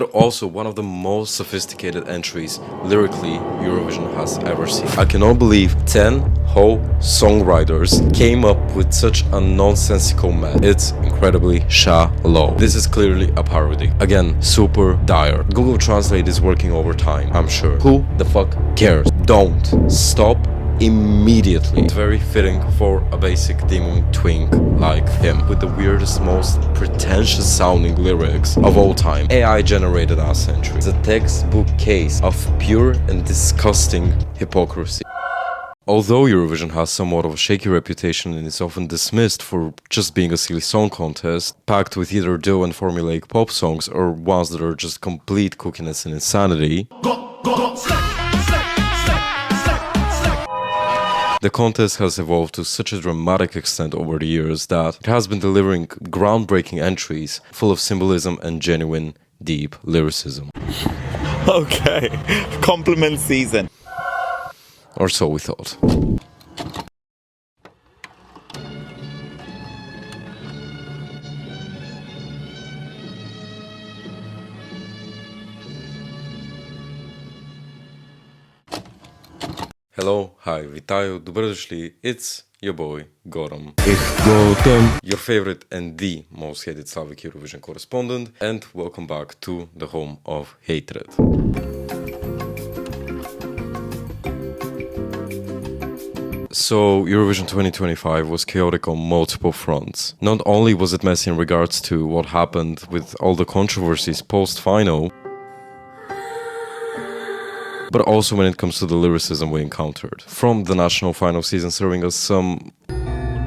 but also one of the most sophisticated entries lyrically Eurovision has ever seen. I cannot believe 10 whole songwriters came up with such a nonsensical mess. It's incredibly shallow. This is clearly a parody. Again, super dire. Google Translate is working overtime, I'm sure. Who the fuck cares? Don't stop immediately. It's very fitting for a basic demon twink like him, with the weirdest, most pretentious sounding lyrics of all time. AI generated ass entry. It's a textbook case of pure and disgusting hypocrisy. Although Eurovision has somewhat of a shaky reputation and is often dismissed for just being a silly song contest, packed with either duo and formulaic pop songs or ones that are just complete cookiness and insanity, the contest has evolved to such a dramatic extent over the years that it has been delivering groundbreaking entries full of symbolism and genuine, deep lyricism. Okay, compliment season. Or so we thought. Hello, hi, вітаю, добре дошли, it's your boy, Goram. Your favorite and the most hated Slavic Eurovision correspondent, and welcome back to the home of hatred. So, Eurovision 2025 was chaotic on multiple fronts. Not only was it messy in regards to what happened with all the controversies post-final, but also when it comes to the lyricism we encountered. From the national final season serving us some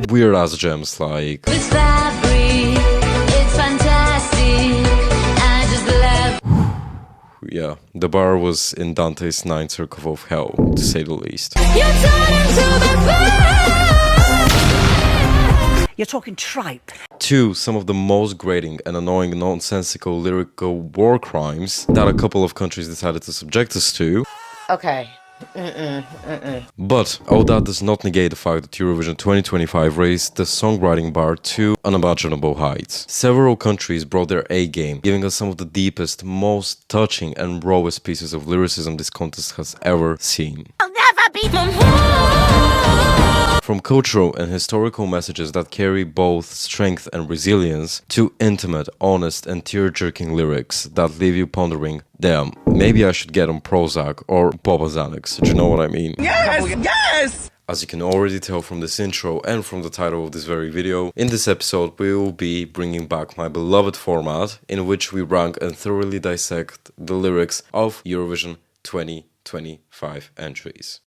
weird-ass gems like It's fabric, it's fantastic, I just love. yeah, the bar was in Dante's Ninth Circle of Hell, to say the least. You're talking tripe. To some of the most grating and annoying nonsensical lyrical war crimes that a couple of countries decided to subject us to. Okay. But all that does not negate the fact that Eurovision 2025 raised the songwriting bar to unimaginable heights. Several countries brought their A game, giving us some of the deepest, most touching and rawest pieces of lyricism this contest has ever seen. I'll never be my From cultural and historical messages that carry both strength and resilience, to intimate, honest and tear-jerking lyrics that leave you pondering, damn, maybe I should get on Prozac or Boba Xanax, do you know what I mean? Yes! Yes! As you can already tell from this intro and from the title of this very video, in this episode we will be bringing back my beloved format in which we rank and thoroughly dissect the lyrics of Eurovision 2025 entries.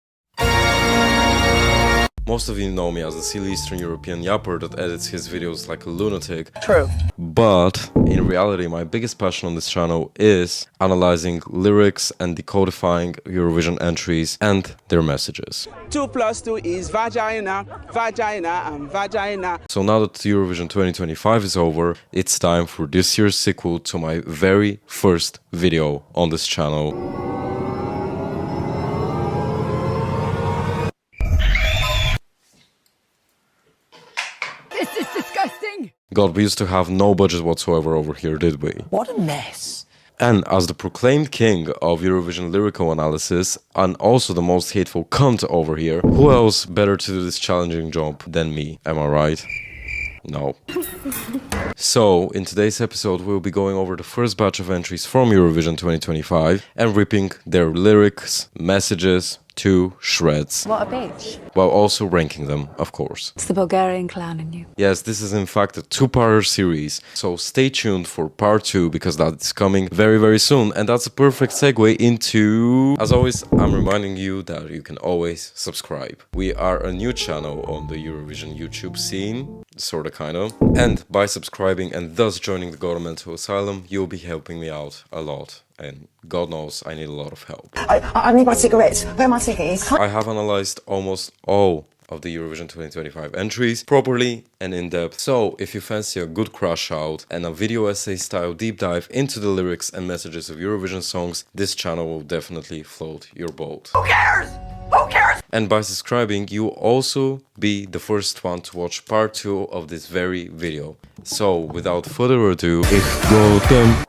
Most of you know me as a silly Eastern European yapper that edits his videos like a lunatic. True. But in reality, my biggest passion on this channel is analyzing lyrics and decodifying Eurovision entries and their messages. 2 + 2 is vagina, vagina, and vagina. So now that Eurovision 2025 is over, it's time for this year's sequel to my very first video on this channel. This is disgusting. God, we used to have no budget whatsoever over here, did we? What a mess. And as the proclaimed king of Eurovision lyrical analysis, and also the most hateful cunt over here, who else better to do this challenging job than me? Am I right? No. So, in today's episode, we'll be going over the first batch of entries from Eurovision 2025 and ripping their lyrics, messages to shreds. What a bitch. While also ranking them, of course. It's the Bulgarian clown in you. Yes, this is in fact a two-parter series, so stay tuned for part 2 because that's coming very, very soon. And that's a perfect segue into... As always, I'm reminding you that you can always subscribe. We are a new channel on the Eurovision YouTube scene, sorta kinda. And by subscribing and thus joining the governmental asylum, you'll be helping me out a lot. And God knows I need a lot of help. I need my cigarettes. Where are my cigarettes? I have analyzed almost all of the Eurovision 2025 entries properly and in depth. So if you fancy a good crash out and a video essay style deep dive into the lyrics and messages of Eurovision songs, this channel will definitely float your boat. Who cares? Who cares? And by subscribing, you will also be the first one to watch part 2 of this very video. So, without further ado,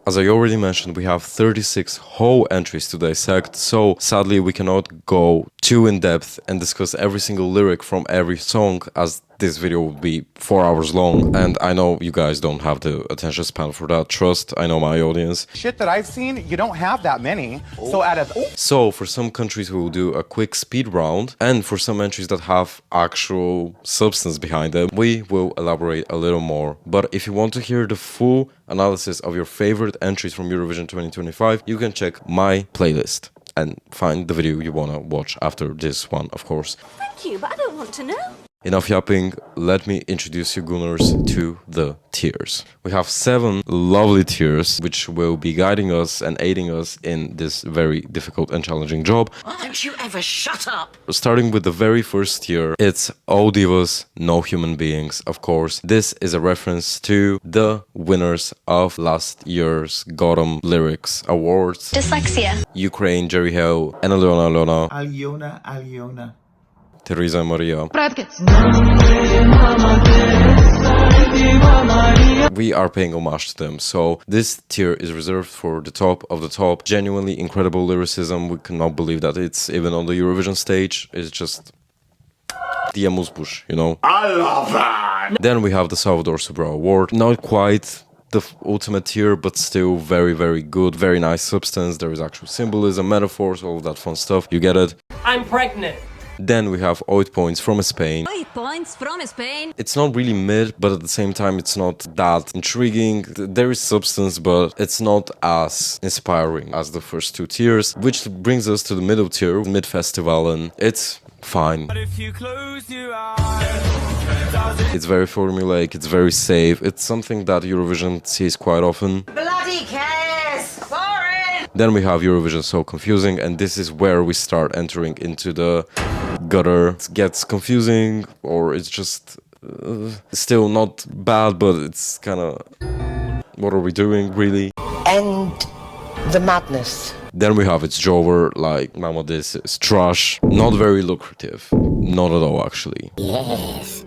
as I already mentioned, we have 36 whole entries to dissect, so sadly we cannot go too in depth and discuss every single lyric from every song, as this video will be 4 hours long, and I know you guys don't have the attention span for that. Trust, I know my audience. Shit that I've seen, you don't have that many. So out of So for some countries we will do a quick speed round, and for some entries that have actual substance behind them, we will elaborate a little more. But if you want to hear the full analysis of your favorite entries from Eurovision 2025, you can check my playlist and find the video you wanna watch after this one, of course. Thank you, but I don't want to know. Enough yapping, let me introduce you Gunners to the tiers. We have 7 lovely tiers which will be guiding us and aiding us in this very difficult and challenging job. Don't you ever shut up! Starting with the very first tier, it's All Divas, No Human Beings, of course. This is a reference to the winners of last year's Gotham Lyrics Awards. Dyslexia. Ukraine, Jerry Hill, and Alona, Alyona. Teresa and Maria. We are paying homage to them, so this tier is reserved for the top of the top. Genuinely incredible lyricism. We cannot believe that it's even on the Eurovision stage. It's just the amuse-bouche, you know? I love that! Then we have the Salvador Sobral Award. Not quite the ultimate tier, but still very, very good. Very nice substance. There is actual symbolism, metaphors, all of that fun stuff. You get it? I'm pregnant. Then we have 8 points from Spain. 8 points from Spain. It's not really mid, but at the same time it's not that intriguing. There is substance, but it's not as inspiring as the first 2 tiers, which brings us to the middle tier, mid-festival, and it's fine. It's very formulaic, it's very safe. It's something that Eurovision sees quite often. Bloody cares! Sorry! Then we have Eurovision So Confusing, and this is where we start entering into the gutter. It gets confusing, or it's just still not bad, but it's kind of, what are we doing really? End the madness. Then we have It's Jover, like, mama, this is trash. Not very lucrative. Not at all, actually. Yes,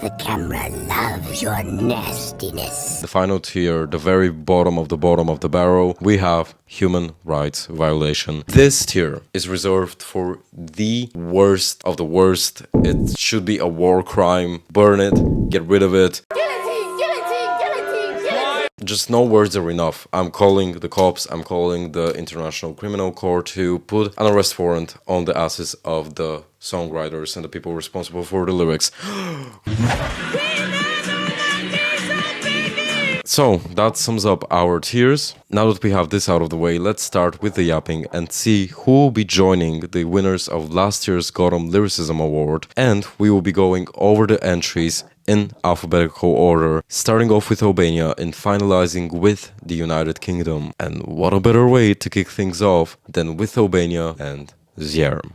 the camera loves your nastiness. The final tier, the very bottom of the barrel, we have Human Rights Violation. This tier is reserved for the worst of the worst. It should be a war crime. Burn it, get rid of it. Just no words are enough. I'm calling the cops, I'm calling the International Criminal Court to put an arrest warrant on the asses of the songwriters and the people responsible for the lyrics. So, that sums up our tiers. Now that we have this out of the way, let's start with the yapping and see who will be joining the winners of last year's Gotham Lyricism Award. And we will be going over the entries in alphabetical order, starting off with Albania and finalizing with the United Kingdom. And what a better way to kick things off than with Albania and Zjerm.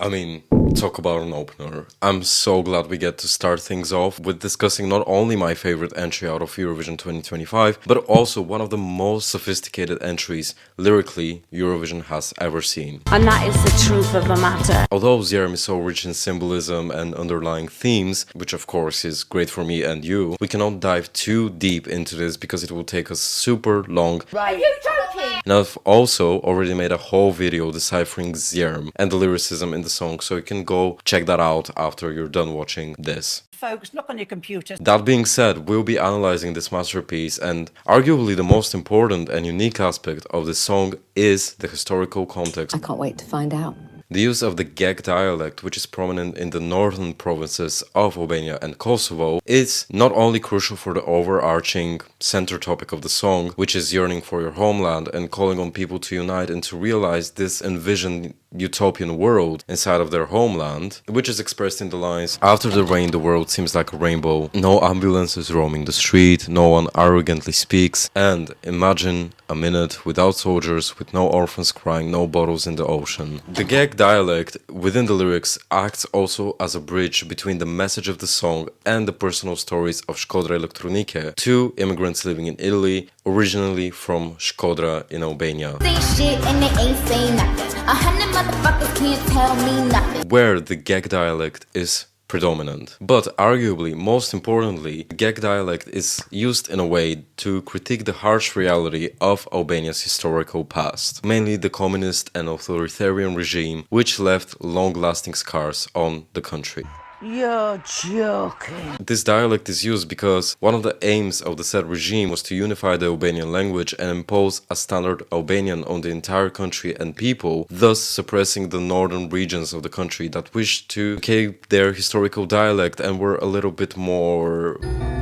I mean, talk about an opener. I'm so glad we get to start things off with discussing not only my favorite entry out of Eurovision 2025, but also one of the most sophisticated entries lyrically Eurovision has ever seen. And that is the truth of the matter. Although Zjerm is so rich in symbolism and underlying themes, which of course is great for me and you, we cannot dive too deep into this because it will take us super long. Right. You joking? And I've also already made a whole video deciphering Zjerm and the lyricism in the song, so you can go check that out after you're done watching this. Folks, look on your computers. That being said, we'll be analyzing this masterpiece, and arguably the most important and unique aspect of this song is the historical context. I can't wait to find out. The use of the Geg dialect, which is prominent in the northern provinces of Albania and Kosovo, is not only crucial for the overarching center topic of the song, which is yearning for your homeland and calling on people to unite and to realize this envisioned utopian world inside of their homeland, which is expressed in the lines, "After the rain the world seems like a rainbow, no ambulances roaming the street, no one arrogantly speaks, and imagine a minute without soldiers, with no orphans crying, no bottles in the ocean." The Gag dialect within the lyrics acts also as a bridge between the message of the song and the personal stories of Shkodra Elektronike, two immigrants living in Italy, originally from Shkodra in Albania, where the Gag dialect is predominant. But arguably, most importantly, the Gag dialect is used in a way to critique the harsh reality of Albania's historical past, mainly the communist and authoritarian regime, which left long-lasting scars on the country. You're joking. This dialect is used because one of the aims of the said regime was to unify the Albanian language and impose a standard Albanian on the entire country and people, thus suppressing the northern regions of the country that wished to keep their historical dialect and were a little bit more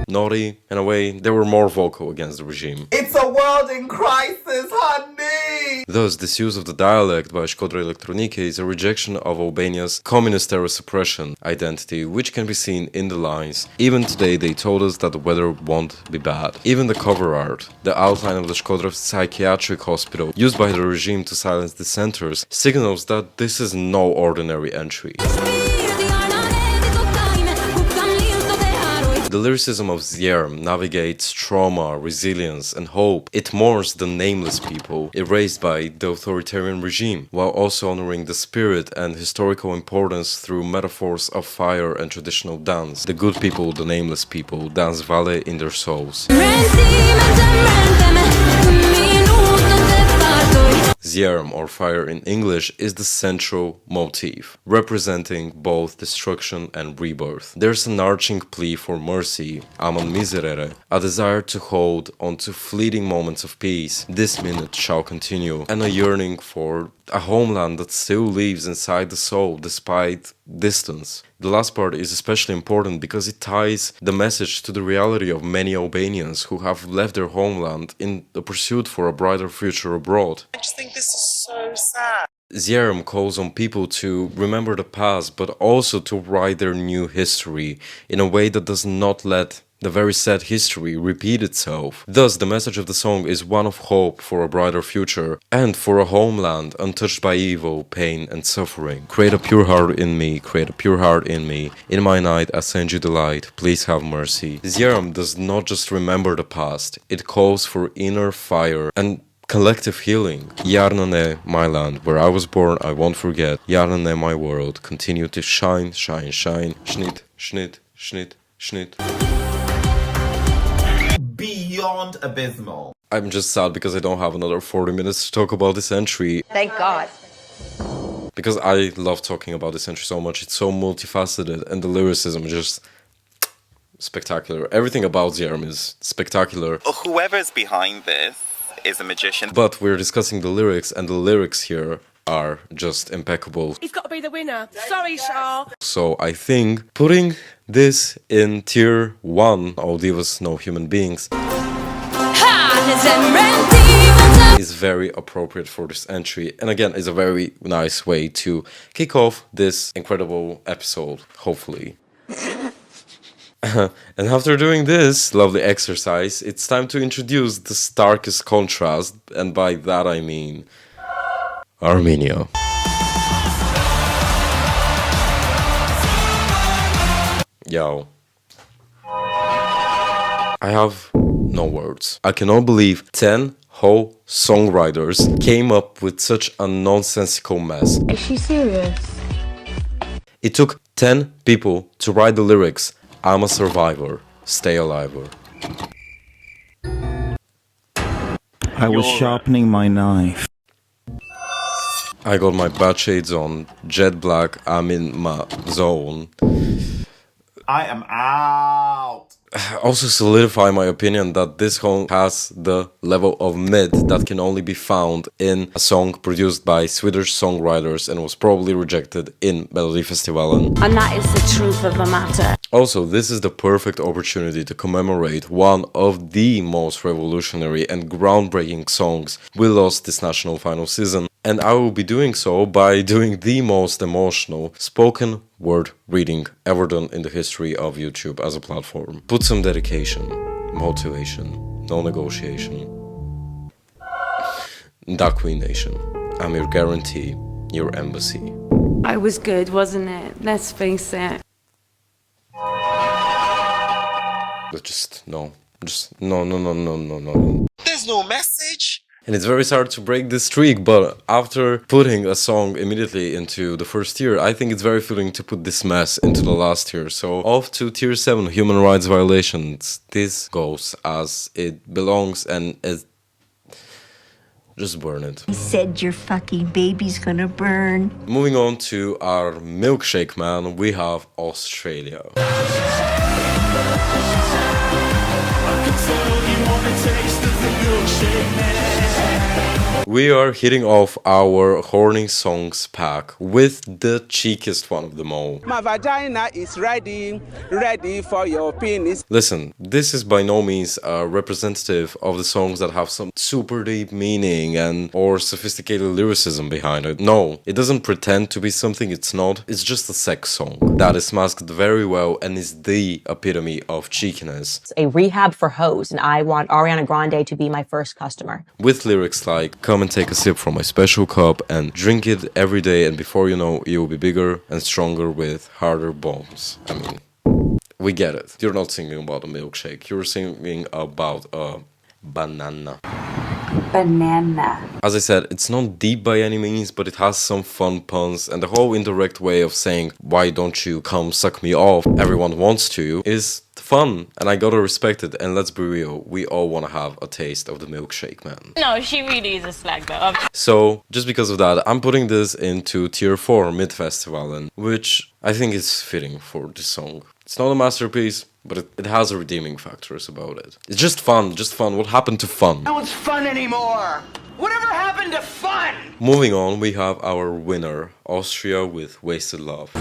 naughty. In a way, they were more vocal against the regime. It's a world in crisis, honey! Thus, this use of the dialect by Shkodra Elektronike is a rejection of Albania's communist-era suppression identity, which can be seen in the lines. Even today they told us that the weather won't be bad. Even the cover art, the outline of the Shkodra psychiatric hospital used by the regime to silence dissenters, signals that this is no ordinary entry. The lyricism of Zierm navigates trauma, resilience, and hope. It mourns the nameless people erased by the authoritarian regime, while also honoring the spirit and historical importance through metaphors of fire and traditional dance. The good people, the nameless people, dance vale in their souls. Zierm, or fire in English, is the central motif, representing both destruction and rebirth. There's an arching plea for mercy, aman miserere, a desire to hold on to fleeting moments of peace, this minute shall continue, and a yearning for a homeland that still lives inside the soul despite distance. The last part is especially important because it ties the message to the reality of many Albanians who have left their homeland in the pursuit for a brighter future abroad. I just think this is so sad. Zierm calls on people to remember the past, but also to write their new history in a way that does not let the very sad history repeat itself. Thus, the message of the song is one of hope for a brighter future and for a homeland untouched by evil, pain, and suffering. Create a pure heart in me, create a pure heart in me. In my night, I send you the light, please have mercy. Zierm does not just remember the past, it calls for inner fire and collective healing. Yarnane, my land, where I was born, I won't forget. Yarnane, my world, continue to shine, shine, shine. Schnit, schnit, schnit, schnit. Beyond abysmal. I'm just sad because I don't have another 40 minutes to talk about this entry. Thank God. Because I love talking about this entry so much. It's so multifaceted and the lyricism is just spectacular. Everything about Zierm is spectacular. Whoever's behind this is a magician. But we're discussing the lyrics, and the lyrics here are just impeccable. He's got to be the winner. Sorry, Shah. So I think putting this in tier 1, all divas, no human beings, is very appropriate for this entry. And again, it's a very nice way to kick off this incredible episode, hopefully. And after doing this lovely exercise, it's time to introduce the starkest contrast, and by that I mean Armenia. Yo. I have no words. I cannot believe 10 whole songwriters came up with such a nonsensical mess. Is she serious? It took 10 people to write the lyrics, "I'm a survivor, stay alive." I was sharpening my knife. I got my bat shades on, jet black, I'm in my zone. I am out. Also solidify my opinion that this song has the level of mid that can only be found in a song produced by Swedish songwriters and was probably rejected in Melodifestivalen. And that is the truth of the matter. Also, this is the perfect opportunity to commemorate one of the most revolutionary and groundbreaking songs we lost this national final season, and I will be doing so by doing the most emotional spoken word reading ever done in the history of YouTube as a platform. Put some dedication, motivation, no negotiation. Da Queen Nation, I'm your guarantee, your embassy. I was good, wasn't it? Let's face it. But just no. Just no. There's no message. And it's very hard to break this streak, but after putting a song immediately into the first tier, I think it's very fitting to put this mess into the last tier. So off to tier 7, human rights violations. This goes as it belongs and as... just burn it. He said your fucking baby's gonna burn. Moving on to our milkshake man, we have Australia. We are hitting off our horny songs pack with the cheekiest one of them all. My vagina is ready for your penis. Listen, this is by no means a representative of the songs that have some super deep meaning and or sophisticated lyricism behind it. No, it doesn't pretend to be something it's not. It's just a sex song that is masked very well and is the epitome of cheekiness. It's a rehab for hoes, and I want Ariana Grande to be my first customer. With lyrics like, come and take a sip from my special cup and drink it every day, and before you know, you'll be bigger and stronger with harder bones. I mean, we get it. You're not singing about a milkshake. You're singing about a banana. Banana. As I said, it's not deep by any means, but it has some fun puns, and the whole indirect way of saying, why don't you come suck me off, everyone wants to, is fun, and I gotta respect it. And let's be real, we all wanna have a taste of the milkshake man. No, she really is a slag though. So, just because of that, I'm putting this into tier 4, mid-festivalen, which I think is fitting for this song. It's not a masterpiece, but it has redeeming factors about it. It's just fun. What happened to fun? No one's fun anymore. Whatever happened to fun? Moving on, we have our winner, Austria with Wasted Love.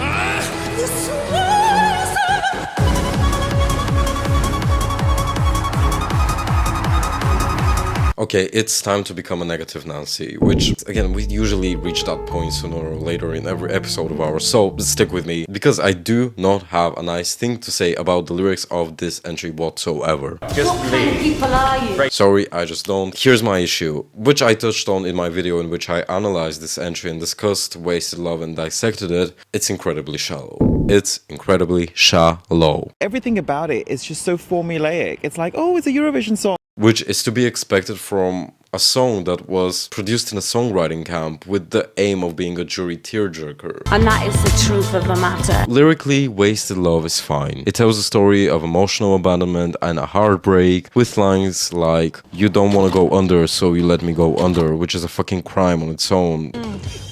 Okay, it's time to become a negative Nancy, which, again, we usually reach that point sooner or later in every episode of ours, so stick with me, because I do not have a nice thing to say about the lyrics of this entry whatsoever. What kind of people are you? Sorry, I just don't. Here's my issue, which I touched on in my video in which I analyzed this entry and discussed Wasted Love and dissected it. It's incredibly shallow. It's incredibly shallow. Everything about it is just so formulaic. It's like, oh, it's a Eurovision song. Which is to be expected from a song that was produced in a songwriting camp with the aim of being a jury tearjerker. And that is the truth of the matter. Lyrically, Wasted Love is fine. It tells a story of emotional abandonment and a heartbreak with lines like, you don't want to go under, so you let me go under, which is a fucking crime on its own.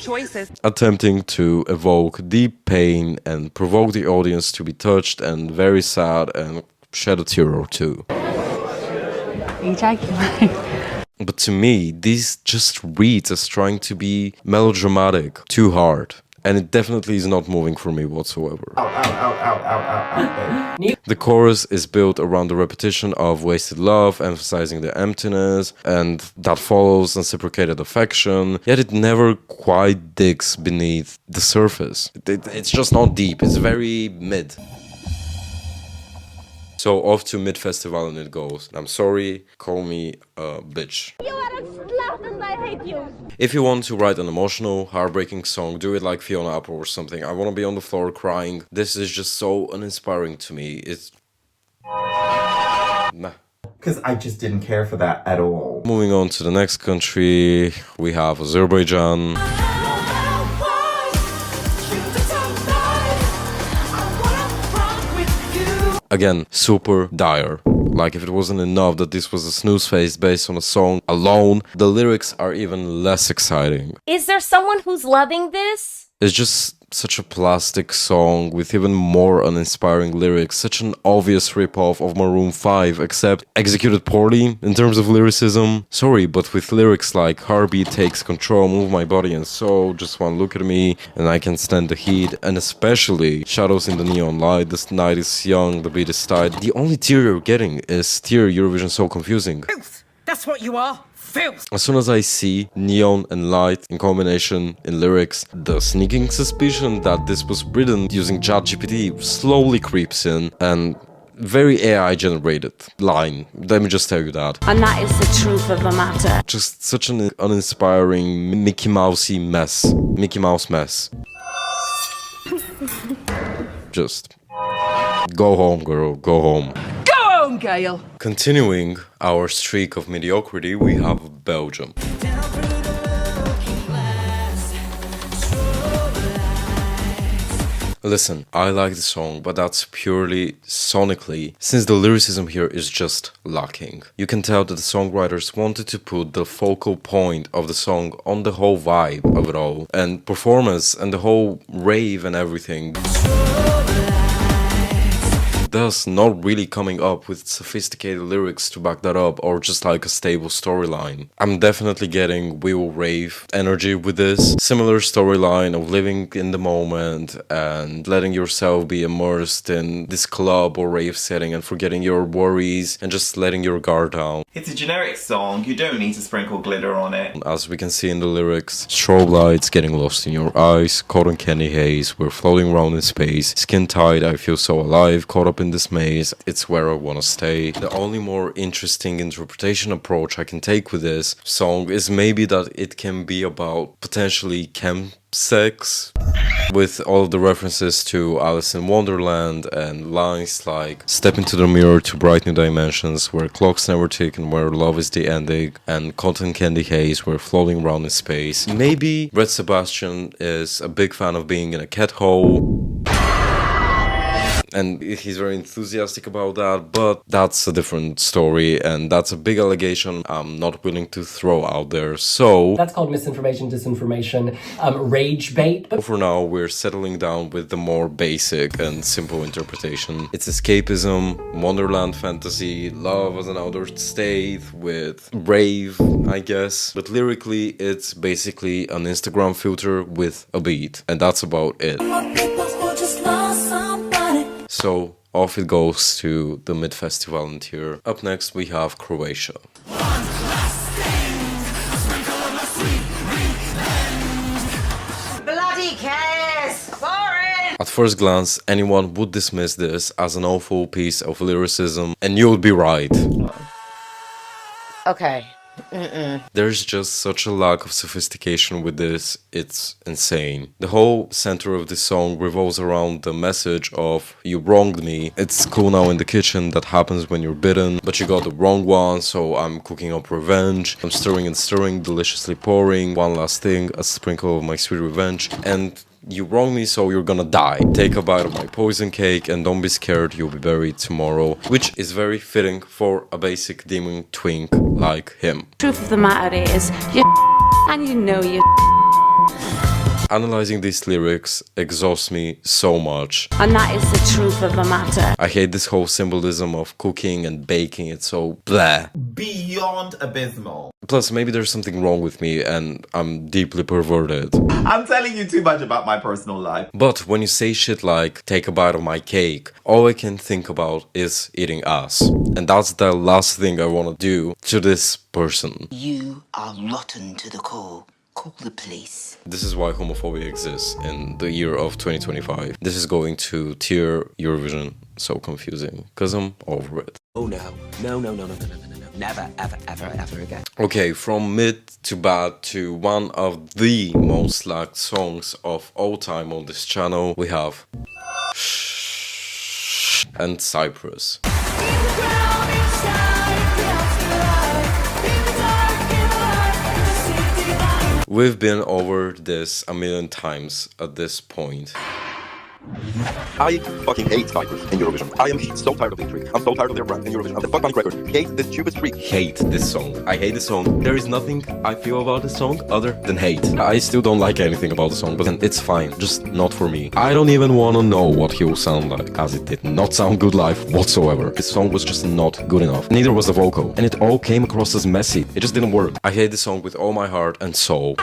Choices. Attempting to evoke deep pain and provoke the audience to be touched and very sad and shed a tear or two. But to me, this just reads as trying to be melodramatic, too hard. And it definitely is not moving for me whatsoever. The chorus is built around the repetition of wasted love, emphasizing the emptiness, and that follows reciprocated affection, yet it never quite digs beneath the surface. It's just not deep, it's very mid. So off to mid-festival and it goes. I'm sorry, call me a bitch. You are a slut and I hate you. If you want to write an emotional, heartbreaking song, do it like Fiona Apple or something. I want to be on the floor crying. This is just so uninspiring to me. It's... nah. Because I just didn't care for that at all. Moving on to the next country, we have Azerbaijan. Again, super dire. Like, if it wasn't enough that this was a snooze face based on a song alone, the lyrics are even less exciting. Is there someone who's loving this? It's just such a plastic song with even more uninspiring lyrics, such an obvious rip-off of Maroon 5, except executed poorly in terms of lyricism. Sorry, but with lyrics like "Heartbeat takes control, move my body and soul, just one look at me, and I can stand the heat," and especially "Shadows in the neon light, this night is young, the beat is tight," the only tear you're getting is "Tear, Eurovision so confusing." Filth! That's what you are. Filth! As soon as I see neon and light in combination in lyrics, the sneaking suspicion that this was written using ChatGPT slowly creeps in, and very AI generated line, let me just tell you that. And that is the truth of the matter. Just such an uninspiring Mickey Mousey mess. Mickey Mouse mess. Just go home, girl, go home. Gail. Continuing our streak of mediocrity, we have Belgium. Listen, I like the song, but that's purely sonically, since the lyricism here is just lacking. You can tell that the songwriters wanted to put the focal point of the song on the whole vibe of it all, and performance and the whole rave and everything. Thus not really coming up with sophisticated lyrics to back that up, or just like a stable storyline. I'm definitely getting We Will Rave energy with this. Similar storyline of living in the moment and letting yourself be immersed in this club or rave setting and forgetting your worries and just letting your guard down. It's a generic song, you don't need to sprinkle glitter on it. As we can see in the lyrics, strobe lights getting lost in your eyes, cotton candy haze, we're floating around in space, skin tight, I feel so alive, caught up in this maze, it's where I wanna stay. The only more interesting interpretation approach I can take with this song is maybe that it can be about potentially chemsex, with all of the references to Alice in Wonderland and lines like "Step into the mirror to bright new dimensions, where clocks never tick and where love is the ending," and "Cotton candy haze, we're floating around in space." Maybe Red Sebastian is a big fan of being in a cat hole, and he's very enthusiastic about that, but that's a different story, and that's a big allegation I'm not willing to throw out there, so... That's called misinformation, disinformation, rage bait. But for now, we're settling down with the more basic and simple interpretation. It's escapism, Wonderland fantasy, love as an outdoor state, with rave, I guess. But lyrically, it's basically an Instagram filter with a beat, and that's about it. So off it goes to the mid-festival tier. Up next we have Croatia. Bloody cares! Boring! At first glance, anyone would dismiss this as an awful piece of lyricism, and you would be right. Okay. There's just such a lack of sophistication with this, it's insane. The whole center of this song revolves around the message of "you wronged me, it's cool now in the kitchen, that happens when you're bitten, but you got the wrong one, so I'm cooking up revenge, I'm stirring and stirring, deliciously pouring, one last thing, a sprinkle of my sweet revenge, and you wrong me, so you're gonna die. Take a bite of my poison cake and don't be scared, you'll be buried tomorrow," which is very fitting for a basic demon twink like him. Truth of the matter is, you and you know you. Analyzing these lyrics exhausts me so much. And that is the truth of the matter. I hate this whole symbolism of cooking and baking, it's so blah. Beyond abysmal. Plus, maybe there's something wrong with me and I'm deeply perverted. I'm telling you too much about my personal life. But when you say shit like "take a bite of my cake," all I can think about is eating ass. And that's the last thing I want to do to this person. You are rotten to the core. Call the police. This is why homophobia exists in the year of 2025. This is going to tier Eurovision so confusing, because I'm over it. Oh no. No. Never, ever, ever, ever again. Okay, from mid to bad to one of the most liked songs of all time on this channel, we have and Cyprus. We've been over this a million times at this point. I fucking hate Cyprus in Eurovision. I am so tired of the intrigue. I'm so tired of their brand in Eurovision. I'm the fuck panic record. Hate this stupid streak. Hate this song. I hate this song. There is nothing I feel about this song other than hate. I still don't like anything about the song, but it's fine. Just not for me. I don't even want to know what he will sound like, as it did not sound good live whatsoever. This song was just not good enough. Neither was the vocal. And it all came across as messy. It just didn't work. I hate this song with all my heart and soul.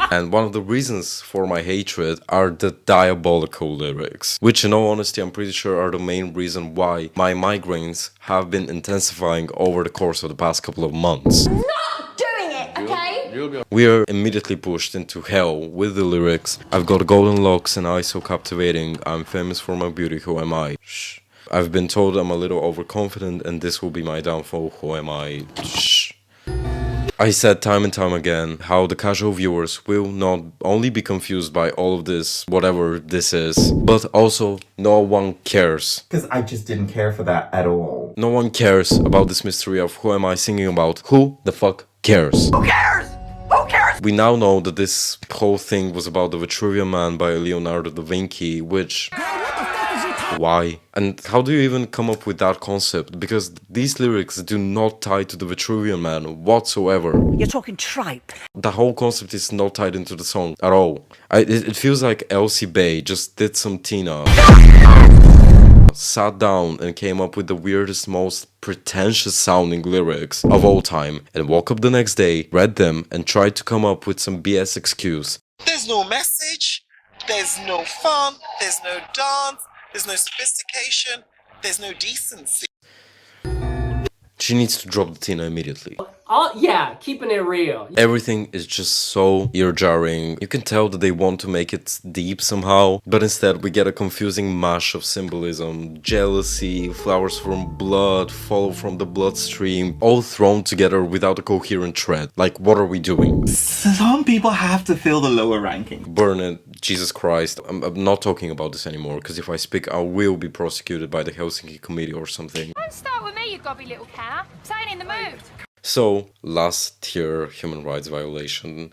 And one of the reasons for my hatred are the diabolical lyrics, which in all honesty I'm pretty sure are the main reason why my migraines have been intensifying over the course of the past couple of months. Not doing it, okay? We are immediately pushed into hell with the lyrics. I've got golden locks and eyes so captivating. I'm famous for my beauty, who am I? Shh. I've been told I'm a little overconfident and this will be my downfall, who am I? Shh. I said time and time again how the casual viewers will not only be confused by all of this, whatever this is, but also no one cares. Because I just didn't care for that at all. No one cares about this mystery of who am I singing about. Who the fuck cares? Who cares? Who cares? We now know that this whole thing was about the Vitruvian Man by Leonardo da Vinci, which... Why? And how do you even come up with that concept? Because these lyrics do not tie to the Vitruvian Man whatsoever. You're talking tripe. The whole concept is not tied into the song at all. It feels like Elsie Bay just did some Tina, sat down and came up with the weirdest, most pretentious sounding lyrics of all time, and woke up the next day, read them, and tried to come up with some BS excuse. There's no message, there's no fun, there's no dance, there's no sophistication, there's no decency. She needs to drop the Tina immediately. Yeah, keeping it real. Everything is just so ear-jarring. You can tell that they want to make it deep somehow, but instead we get a confusing mash of symbolism, jealousy, flowers from blood, follow from the bloodstream, all thrown together without a coherent thread. Like, what are we doing? Some people have to fill the lower ranking. Burn it. Jesus Christ. I'm not talking about this anymore, because if I speak, I will be prosecuted by the Helsinki Committee or something. Don't start with me, you gobby little cow. Staying in the mood. So, last tier human rights violation.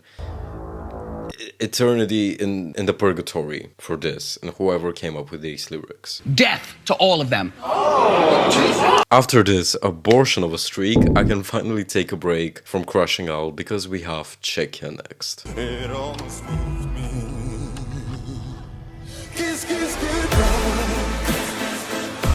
Eternity in the purgatory for this, and whoever came up with these lyrics. Death to all of them. After this abortion of a streak, I can finally take a break from crashing out because we have Czechia next.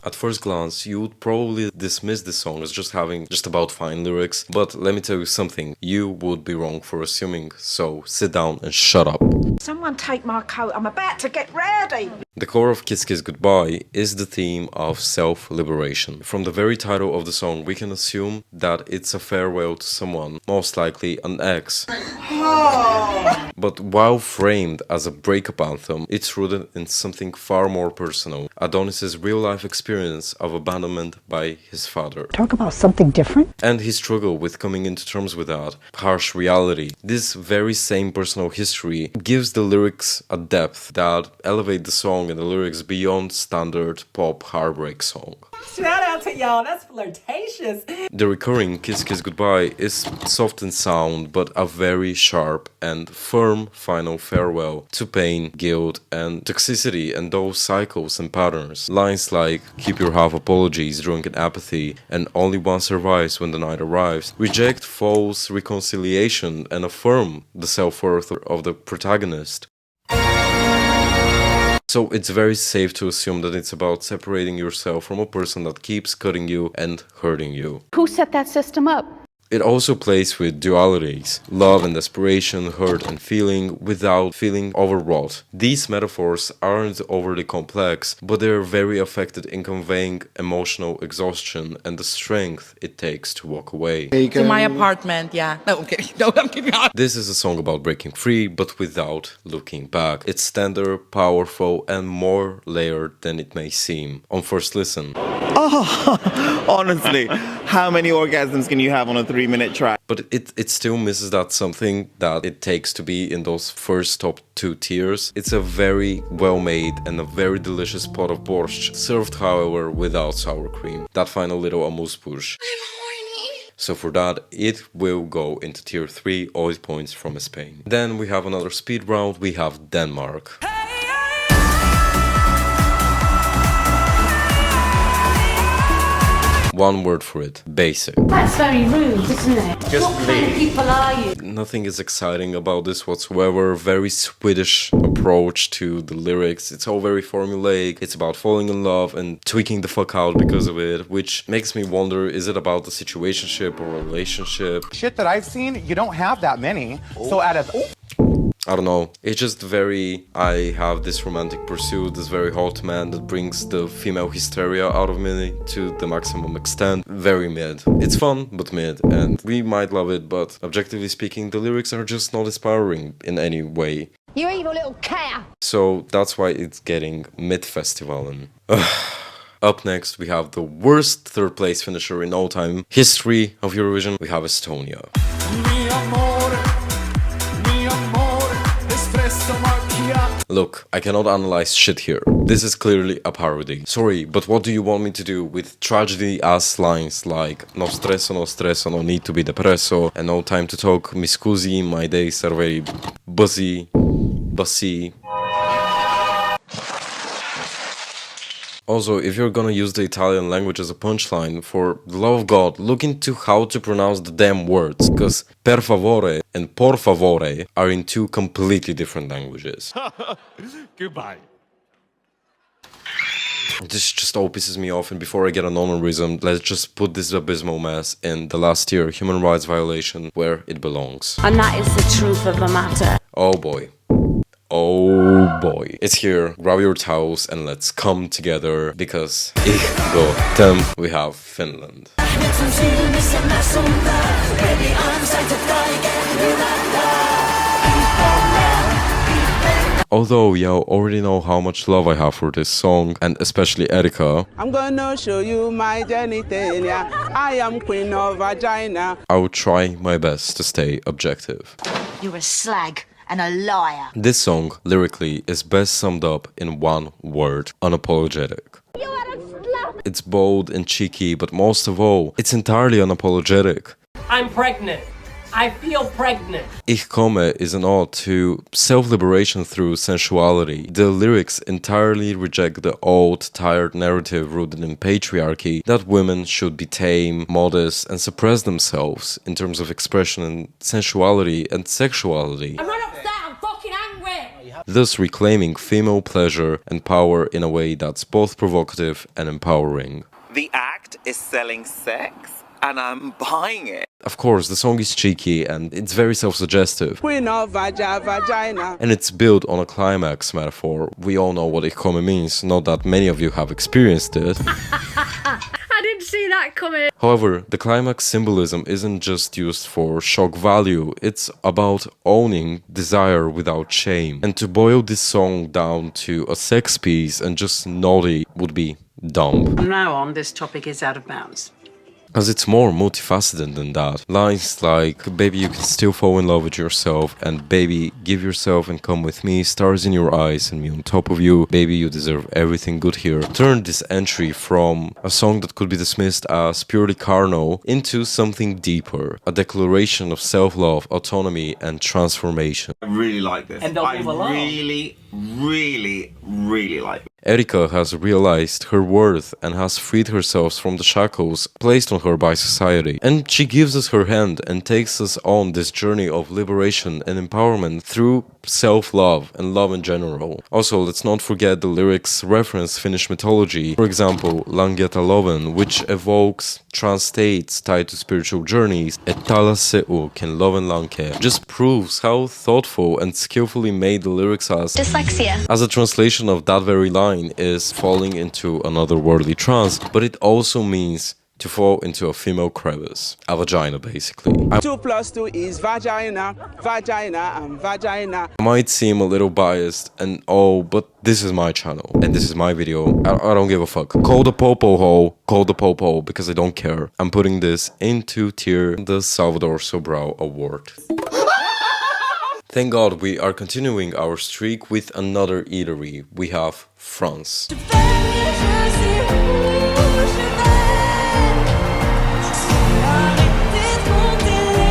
At first glance, you would probably dismiss this song as just having just about fine lyrics, but let me tell you something, you would be wrong for assuming, so sit down and shut up. Someone take my coat, I'm about to get ready. The core of Kiss Kiss Goodbye is the theme of self-liberation. From the very title of the song, we can assume that it's a farewell to someone, most likely an ex. But while framed as a breakup anthem, it's rooted in something far more personal, Adonis's real-life experience of abandonment by his father. Talk about something different. And his struggle with coming into terms with that harsh reality. This very same personal history gives the lyrics a depth that elevate the song and the lyrics beyond standard pop heartbreak song. Shout out to y'all, that's flirtatious. The recurring Kiss Kiss Goodbye is soft in sound, but a very sharp and firm final farewell to pain, guilt, and toxicity and those cycles and patterns. Lines like, keep your half apologies, drunken apathy, and only one survives when the night arrives, reject false reconciliation and affirm the self-worth of the protagonist. So it's very safe to assume that it's about separating yourself from a person that keeps cutting you and hurting you. Who set that system up? It also plays with dualities, love and desperation, hurt and feeling, without feeling overwrought. These metaphors aren't overly complex, but they're very effective in conveying emotional exhaustion and the strength it takes to walk away. To my apartment, yeah. No, I'm kidding. No, I'm kidding. This is a song about breaking free, but without looking back. It's tender, powerful, and more layered than it may seem on first listen. Oh, honestly, how many orgasms can you have on a 3-minute track? But it still misses that something that it takes to be in those first top 2 tiers. It's a very well made and a very delicious pot of borscht, served however without sour cream. That final little amuse-bouche. I'm horny. So for that, it will go into tier 3, all points from Spain. Then we have another speed round, we have Denmark. one word for it: basic. That's very rude, isn't it? Just what kind of people are you? Nothing is exciting about this whatsoever. Very Swedish approach to the lyrics. It's all very formulaic. It's about falling in love and tweaking the fuck out because of it, which makes me wonder, is it about the situationship or relationship? Shit that I've seen, you don't have that many. So out of... I don't know. It's just very, I have this romantic pursuit, this very hot man that brings the female hysteria out of me to the maximum extent. Very mid. It's fun, but mid. And we might love it, but objectively speaking, the lyrics are just not inspiring in any way. You evil little cat. So that's why it's getting mid-festival. Up next, we have the worst third place finisher in all time history of Eurovision. We have Estonia. Look, I cannot analyze shit here. This is clearly a parody. Sorry, but what do you want me to do with tragedy-ass lines like no stresso, no need to be depresso, and no time to talk, mi scusi, my days are very busy. Also, if you're gonna use the Italian language as a punchline, for the love of God, look into how to pronounce the damn words, because per favore and por favore are in two completely different languages. Goodbye. This just all pisses me off, and before I get an honorism, let's just put this abysmal mess in the last year human rights violation where it belongs. And that is the truth of the matter. Oh boy. Oh boy. It's here. Grab your towels and let's come together because ich go tem. We have Finland. Although y'all already know how much love I have for this song, and especially Erika, I'm gonna show you my genitalia. I am queen of vagina. I will try my best to stay objective. You're a slag and a liar. This song, lyrically, is best summed up in one word: unapologetic. You are a slut. It's bold and cheeky, but most of all, it's entirely unapologetic. I'm pregnant. I feel pregnant. Ich komme is an ode to self-liberation through sensuality. The lyrics entirely reject the old, tired narrative rooted in patriarchy that women should be tame, modest, and suppress themselves in terms of expression and sensuality and sexuality. I'm not upset, I'm fucking angry. Thus reclaiming female pleasure and power in a way that's both provocative and empowering. The act is selling sex, and I'm buying it. Of course, the song is cheeky and it's very self-suggestive. Queen of vagina. And it's built on a climax metaphor. We all know what ich komme means, not that many of you have experienced it. I didn't see that coming. However, the climax symbolism isn't just used for shock value, it's about owning desire without shame. And to boil this song down to a sex piece and just naughty would be dumb. From now on, this topic is out of bounds. As it's more multifaceted than that. Lines like, baby, you can still fall in love with yourself, and baby, give yourself and come with me, stars in your eyes and me on top of you, baby, you deserve everything good here. Turn this entry from a song that could be dismissed as purely carnal into something deeper, a declaration of self-love, autonomy, and transformation. I really like this. And don't leave alone. Really like it. Erika has realized her worth and has freed herself from the shackles placed on her by society. And she gives us her hand and takes us on this journey of liberation and empowerment through self-love and love in general. Also, let's not forget the lyrics reference Finnish mythology. For example, Langeta Loven, which evokes trance states tied to spiritual journeys. Et talaseu ken loven lanke just proves how thoughtful and skillfully made the lyrics are. Dyslexia. As a translation of that very line is falling into another worldly trance, but it also means to fall into a female crevice, a vagina basically. 2 + 2 is vagina, vagina, and vagina. I might seem a little biased and all, but this is my channel and this is my video. I don't give a fuck. Call the popo hole, call the popo, because I don't care. I'm putting this into tier the Salvador Sobral Award. Thank God we are continuing our streak with another eatery. We have France.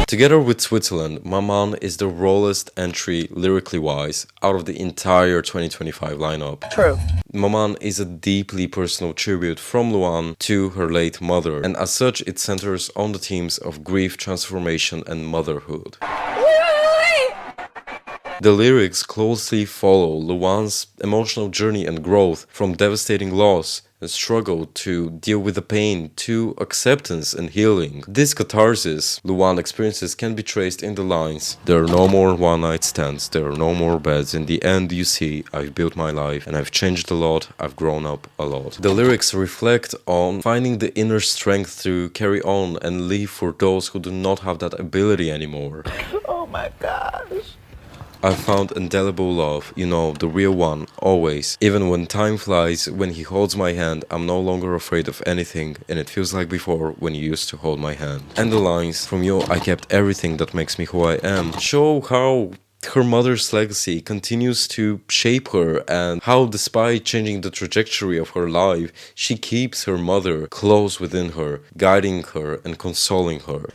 Together with Switzerland, Maman is the rawest entry lyrically wise out of the entire 2025 lineup. True. Maman is a deeply personal tribute from Luan to her late mother, and as such it centers on the themes of grief, transformation and motherhood. The lyrics closely follow Luan's emotional journey and growth from devastating loss and struggle to deal with the pain to acceptance and healing. This catharsis Luan experiences can be traced in the lines: "There are no more one-night stands, there are no more beds. In the end, you see, I've built my life and I've changed a lot, I've grown up a lot." The lyrics reflect on finding the inner strength to carry on and live for those who do not have that ability anymore. Oh my gosh. I found indelible love, you know, the real one, always. Even when time flies, when he holds my hand, I'm no longer afraid of anything, and it feels like before when you used to hold my hand. And the lines, "From you I kept everything that makes me who I am," show how her mother's legacy continues to shape her, and how despite changing the trajectory of her life, she keeps her mother close within her, guiding her and consoling her.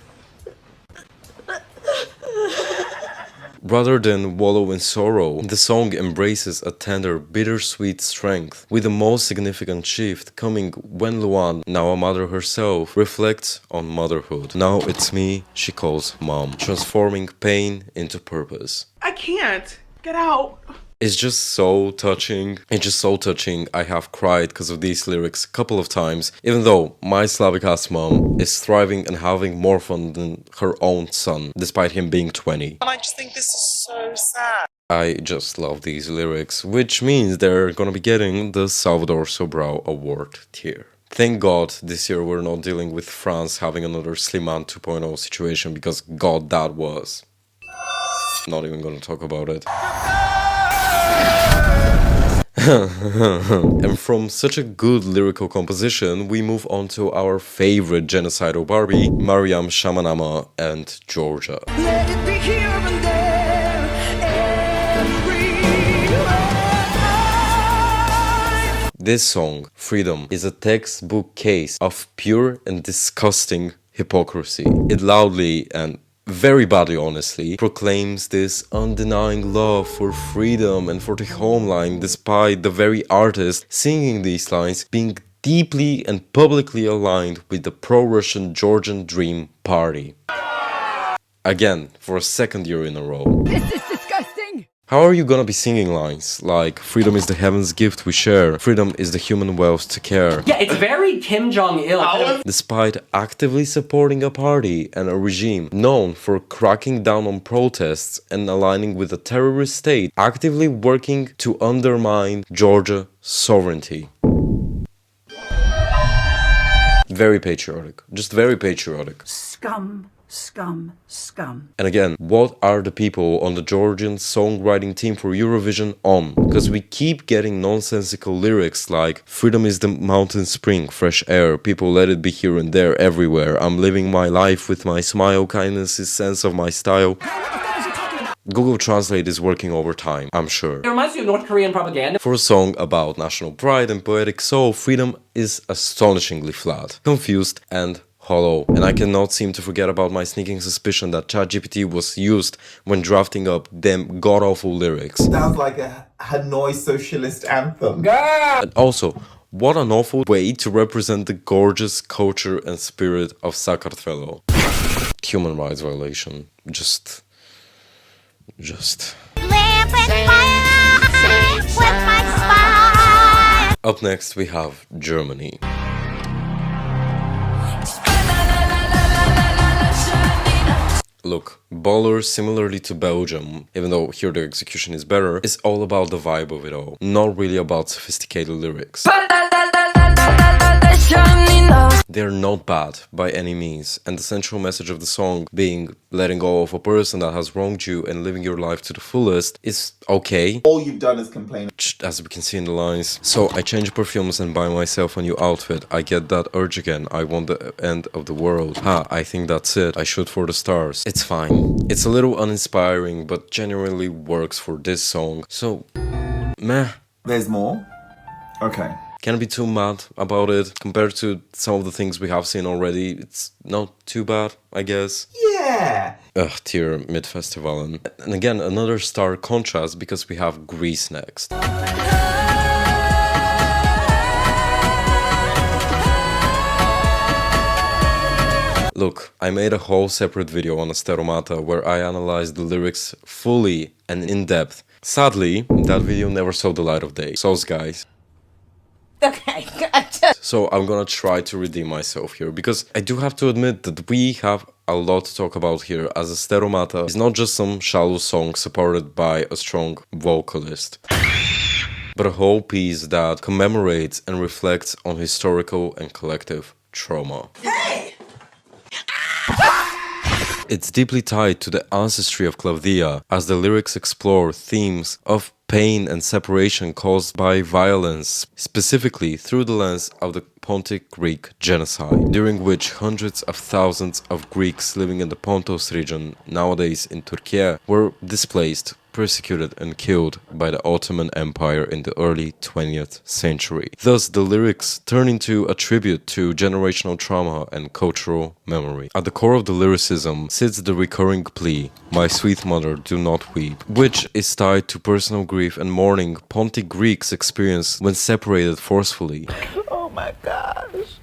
Rather than wallow in sorrow, the song embraces a tender, bittersweet strength, with the most significant shift coming when Luan, now a mother herself, reflects on motherhood. "Now it's me," she calls mom, transforming pain into purpose. I can't. Get out. It's just so touching. It's just so touching. I have cried because of these lyrics a couple of times, even though my Slavic-ass mom is thriving and having more fun than her own son, despite him being 20. And I just think this is so sad. I just love these lyrics, which means they're gonna be getting the Salvador Sobral Award tier. Thank God this year we're not dealing with France having another Slimane 2.0 situation, because God, that was. Not even gonna talk about it. And from such a good lyrical composition, we move on to our favorite genocidal Barbie, Mariam Shamanama and Georgia. Let it be here and there, everywhere. This song, Freedom, is a textbook case of pure and disgusting hypocrisy. It loudly and very badly, honestly, proclaims this undenying love for freedom and for the homeland, despite the very artist singing these lines being deeply and publicly aligned with the pro-Russian Georgian Dream Party. Again, for a second year in a row. This is disgusting. How are you gonna be singing lines like "Freedom is the heaven's gift we share, freedom is the human wealth to care"? Yeah, it's very Kim Jong-il. Despite actively supporting a party and a regime known for cracking down on protests and aligning with a terrorist state, actively working to undermine Georgia's sovereignty. Very patriotic. Just very patriotic. Scum, scum, scum. And again, what are the people on the Georgian songwriting team for Eurovision on? Because we keep getting nonsensical lyrics like "Freedom is the mountain spring, fresh air, people let it be here and there, everywhere, I'm living my life with my smile, kindness is sense of my style." Google Translate is working overtime, I'm sure. It reminds me of North Korean propaganda. For a song about national pride and poetic soul, Freedom is astonishingly flat, confused and hollow. And I cannot seem to forget about my sneaking suspicion that ChatGPT was used when drafting up them god-awful lyrics. Sounds like a Hanoi socialist anthem. And also, what an awful way to represent the gorgeous culture and spirit of Sakartvelo. Human rights violation. Just... Up next we have Germany. Look, Baller, similarly to Belgium, even though here the execution is better, is all about the vibe of it all, not really about sophisticated lyrics. They're not bad by any means, and the central message of the song being letting go of a person that has wronged you and living your life to the fullest is okay. All you've done is complain. As we can see in the lines. So I change perfumes and buy myself a new outfit. I get that urge again. I want the end of the world. I think that's it. I shoot for the stars. It's fine. It's a little uninspiring, but genuinely works for this song. So, meh. There's more? Okay. Can't be too mad about it. Compared to some of the things we have seen already, it's not too bad, I guess. Yeah, Yeah. Ugh, tier mid-festivalen. And again, another stark contrast because we have Greece next. Look, I made a whole separate video on Asteromata where I analyzed the lyrics fully and in depth. Sadly, that video never saw the light of day. So's guys. Okay, So I'm gonna try to redeem myself here, because I do have to admit that we have a lot to talk about here, as Asteromata is not just some shallow song supported by a strong vocalist, but a whole piece that commemorates and reflects on historical and collective trauma. Hey! It's deeply tied to the ancestry of Claudia, as the lyrics explore themes of pain and separation caused by violence, specifically through the lens of the Pontic Greek genocide, during which hundreds of thousands of Greeks living in the Pontos region, nowadays in Turkey, were displaced, persecuted and killed by the Ottoman Empire in the early 20th century. Thus, the lyrics turn into a tribute to generational trauma and cultural memory. At the core of the lyricism sits the recurring plea, "My sweet mother, do not weep," which is tied to personal grief and mourning Pontic Greeks experience when separated forcefully. Oh my gosh.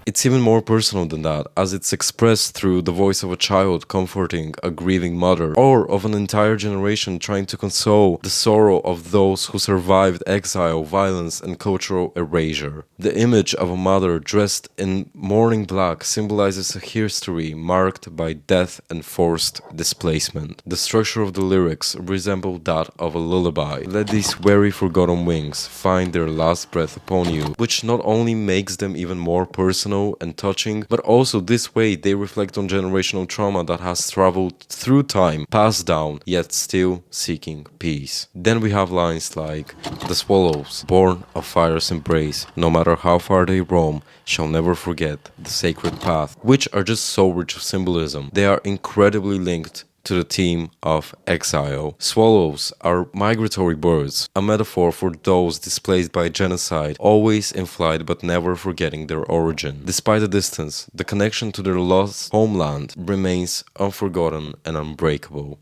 It's even more personal than that, as it's expressed through the voice of a child comforting a grieving mother, or of an entire generation trying to console the sorrow of those who survived exile, violence, and cultural erasure. The image of a mother dressed in mourning black symbolizes a history marked by death and forced displacement. The structure of the lyrics resemble that of a lullaby. Let these weary forgotten wings find their last breath upon you, which not only makes them even more personal and touching, but also this way they reflect on generational trauma that has traveled through time, passed down, yet still seeking peace. Then we have lines like, "The swallows, born of fire's embrace, no matter how far they roam, shall never forget the sacred path," which are just so rich of symbolism. They are incredibly linked to the theme of exile. Swallows are migratory birds, a metaphor for those displaced by genocide, always in flight but never forgetting their origin. Despite the distance, the connection to their lost homeland remains unforgotten and unbreakable.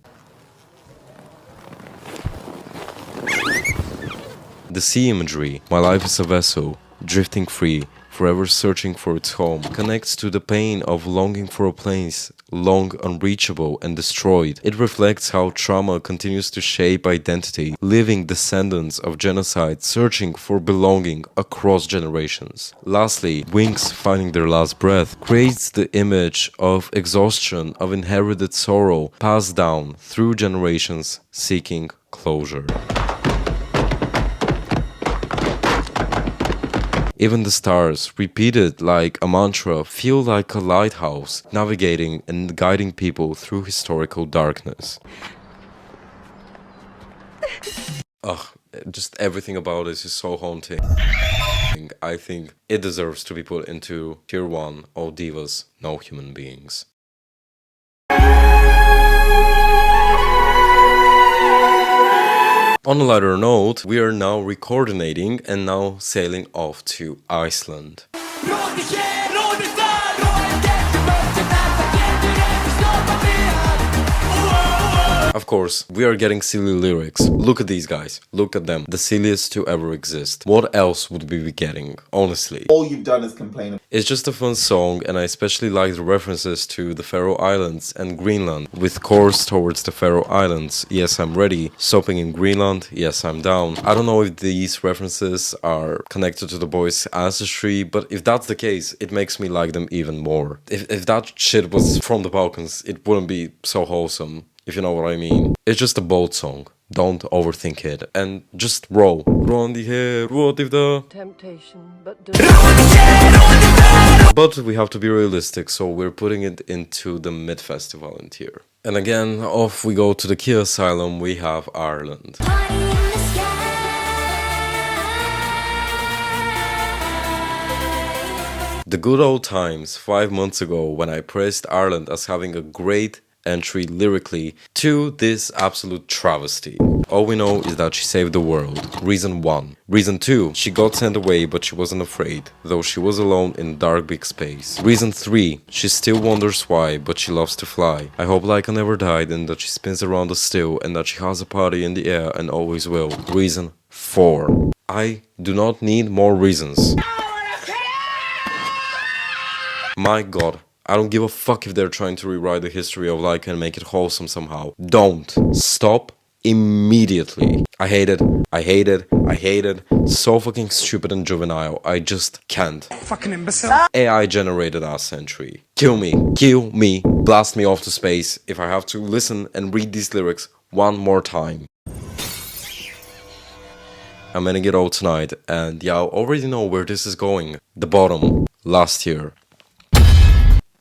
The sea imagery, "My life is a vessel, drifting free, forever searching for its home," connects to the pain of longing for a place long unreachable and destroyed. It reflects how trauma continues to shape identity, living descendants of genocide searching for belonging across generations. Lastly, wings finding their last breath creates the image of exhaustion, of inherited sorrow passed down through generations seeking closure. Even the stars, repeated like a mantra, feel like a lighthouse, navigating and guiding people through historical darkness. Ugh, just everything about this is so haunting. I think it deserves to be put into tier 1 of divas, no human beings. On a lighter note, we are now recoordinating and now sailing off to Iceland. Of course, we are getting silly lyrics. Look at these guys. Look at them. The silliest to ever exist. What else would we be getting, honestly? All you've done is complain. It's just a fun song, and I especially like the references to the Faroe Islands and Greenland, with course towards the Faroe Islands. Yes, I'm ready. Stopping in Greenland. Yes, I'm down. I don't know if these references are connected to the boys' ancestry, but if that's the case, it makes me like them even more. If that shit was from the Balkans, it wouldn't be so wholesome, if you know what I mean. It's just a boat song. Don't overthink it. And just row. Row on the hair, what if the... Temptation, but But we have to be realistic, so we're putting it into the mid-festival in tier. And again, off we go to the Kia Asylum, we have Ireland. The good old times 5 months ago when I praised Ireland as having a great entry lyrically to this absolute travesty. all we know is that she saved the world. Reason 1. Reason 2. She got sent away but she wasn't afraid, though she was alone in a dark big space. Reason 3. She still wonders why, but she loves to fly. I hope Laika never died and that she spins around us still and that she has a party in the air and always will. Reason 4. I do not need more reasons. My god. I don't give a fuck if they're trying to rewrite the history of Laika and make it wholesome somehow. Don't. Stop immediately. I hate it. I hate it. I hate it. So fucking stupid and juvenile. I just can't. Fucking imbecile. AI generated ass century. Kill me. Kill me. Blast me off to space if I have to listen and read these lyrics one more time. I'm ending it all tonight, and yeah, I already know where this is going. The bottom. Last year.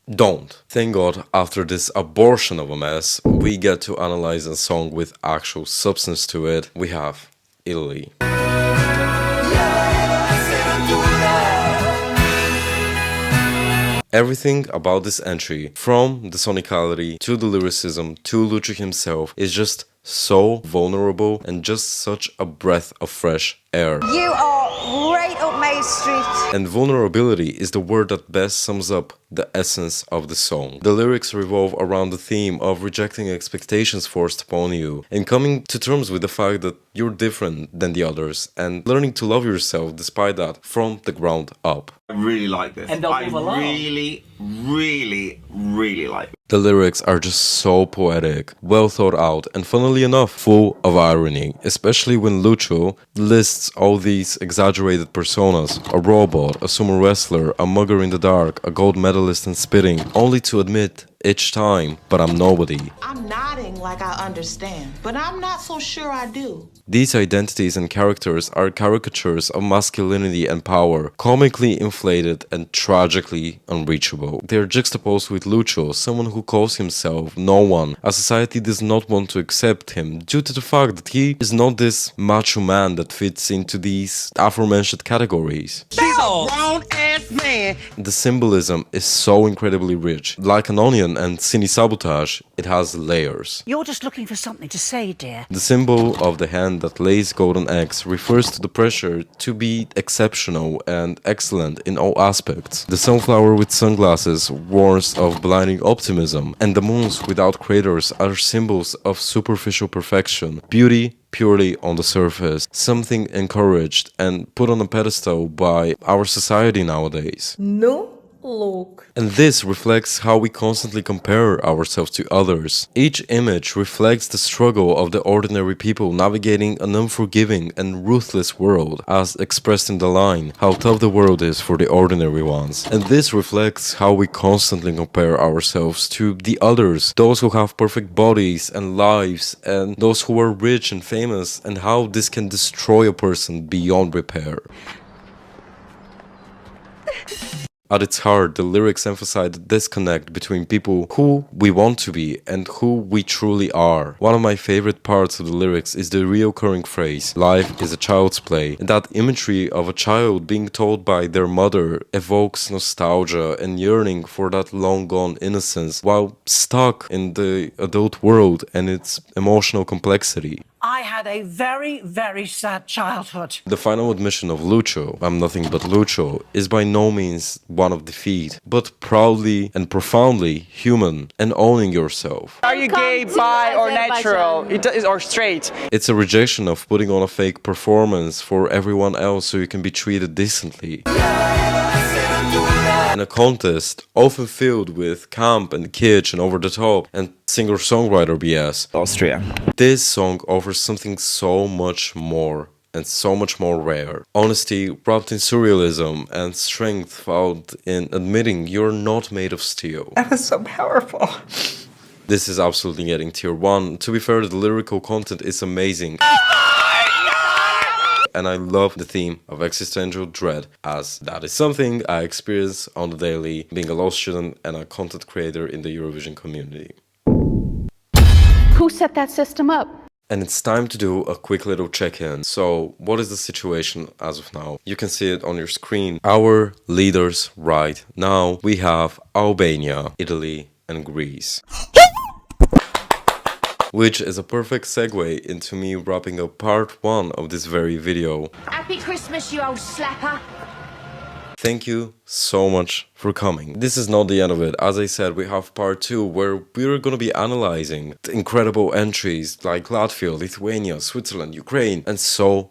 Don't. Thank God, after this abortion of a mess, we get to analyze a song with actual substance to it. We have Italy. Everything about this entry, from the sonicality to the lyricism to Lucio himself, is just so vulnerable and just such a breath of fresh air. You are right up my street. And vulnerability is the word that best sums up the essence of the song. The lyrics revolve around the theme of rejecting expectations forced upon you and coming to terms with the fact that you're different than the others and learning to love yourself despite that from the ground up. I really like this. And they'll I move along. really like it. The lyrics are just so poetic, well thought out, and funnily enough, full of irony, especially when Lucio lists all these exaggerated personas: a robot, a sumo wrestler, a mugger in the dark, a gold medalist and spitting, only to admit each time, but I'm nobody. I'm nodding like I understand, but I'm not so sure I do. These identities and characters are caricatures of masculinity and power, comically inflated and tragically unreachable. They are juxtaposed with Lucio, someone who calls himself no one, as society does not want to accept him due to the fact that he is not this macho man that fits into these aforementioned categories. She's a grown-ass man. The symbolism is so incredibly rich. Like an onion and cine sabotage, it has layers. You're just looking for something to say, dear. The symbol of the hand that lays golden eggs refers to the pressure to be exceptional and excellent in all aspects. The sunflower with sunglasses warns of blinding optimism, and the moons without craters are symbols of superficial perfection, beauty purely on the surface, something encouraged and put on a pedestal by our society nowadays. No. Look. And this reflects how we constantly compare ourselves to others. Each image reflects the struggle of the ordinary people navigating an unforgiving and ruthless world, as expressed in the line, how tough the world is for the ordinary ones. And this reflects how we constantly compare ourselves to the others, those who have perfect bodies and lives, and those who are rich and famous, and how this can destroy a person beyond repair. At its heart, the lyrics emphasize the disconnect between people who we want to be and who we truly are. One of my favorite parts of the lyrics is the reoccurring phrase, "Life is a child's play," and that imagery of a child being told by their mother evokes nostalgia and yearning for that long-gone innocence while stuck in the adult world and its emotional complexity. I had a very, very sad childhood. The final admission of Lucio, "I'm nothing but Lucio," is by no means one of defeat, but proudly and profoundly human and owning yourself. Are you gay, bi, or natural, or straight? It's a rejection of putting on a fake performance for everyone else so you can be treated decently. In a contest often filled with camp and kitsch and over the top and singer-songwriter BS. Austria. This song offers something so much more and so much more rare. Honesty wrapped in surrealism and strength found in admitting you're not made of steel. That was so powerful. This is absolutely getting tier 1. To be fair, the lyrical content is amazing. And I love the theme of existential dread, as that is something I experience on the daily, being a law student and a content creator in the Eurovision community. Who set that system up? And it's time to do a quick little check-in. So, what is the situation as of now? You can see it on your screen. Our leaders right now, we have Albania, Italy, and Greece. which is a perfect segue into me wrapping up part 1 of this very video. Happy Christmas, you old slapper. Thank you so much for coming. This is not the end of it. As I said, we have part 2 where we're gonna be analyzing the incredible entries like Latvia, Lithuania, Switzerland, Ukraine, and so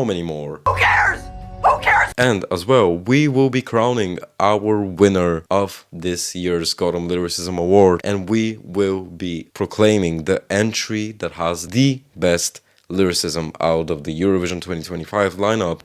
many more. Who cares? Who cares? And as well, we will be crowning our winner of this year's Gotham Lyricism Award, and we will be proclaiming the entry that has the best lyricism out of the Eurovision 2025 lineup.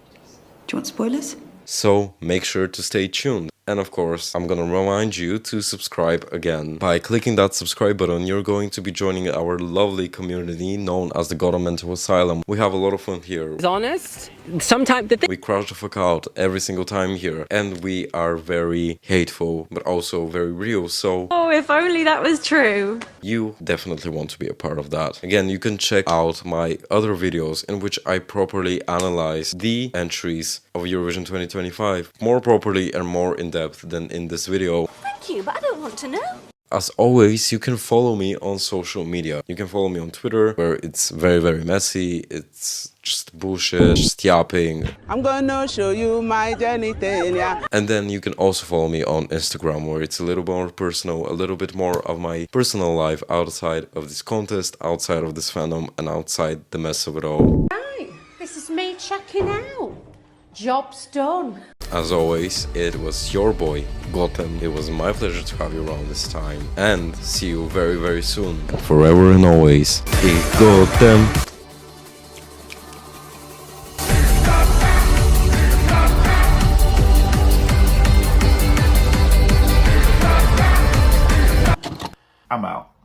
Do you want spoilers? So make sure to stay tuned. And of course, I'm gonna remind you to subscribe again. By clicking that subscribe button, you're going to be joining our lovely community known as the Gotham Mental Asylum. We have a lot of fun here. Honest, sometimes We crouch the fuck out every single time here, and we are very hateful, but also very real, so Oh, if only that was true. you definitely want to be a part of that. Again, you can check out my other videos in which I properly analyze the entries of Eurovision 2025, more properly and more in depth than in this video. Thank you, but I don't want to know. As always, you can follow me on social media. You can follow me on Twitter, where it's very messy. It's just bullshit, just yapping. I'm gonna show you my genitalia. And then you can also follow me on Instagram, where it's a little more personal, a little bit more of my personal life outside of this contest, outside of this fandom, and outside the mess of it all. Right, this is me checking out. Job's done. As always, it was your boy, Gotham. It was my pleasure to have you around this time. And see you very soon. Forever and always, Gotham. I'm out.